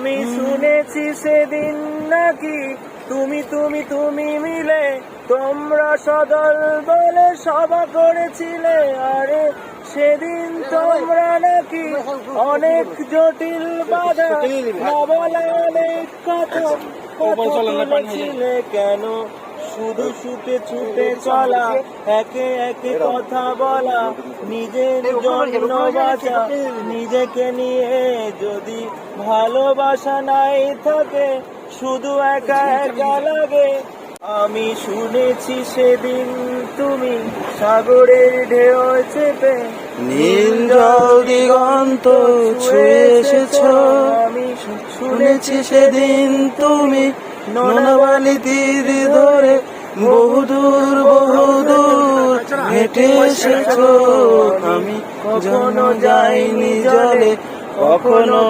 আমি শুনেছি সেদিন নাকি তুমি তুমি তুমি মিলে তোমরা সদল বলে সভা করেছিলে। আরে সেদিন তোমরা নাকি অনেক জটিল বাধা না বলা অনেক কথা তুলেছিলে। কেন শুধু ছুটে ছুটে চলা, একে একে কথা বলা, নিজের জন্য বাঁচা, নিজেকে নিয়ে যদি ভালোবাসা নাই থাকে শুধু একা একা লাগে। আমি শুনেছি সেদিন তুমি সাগরের ঢেউ চেপে নীল জল দিগন্ত ছুঁয়ে এসেছ। আমি শুনেছি সেদিন তুমি নোনাবালি তীর ধরে বহুদূর বহুদূর হেঁটে এসেছ। আমি কখনো যাইনি জলে, কখনো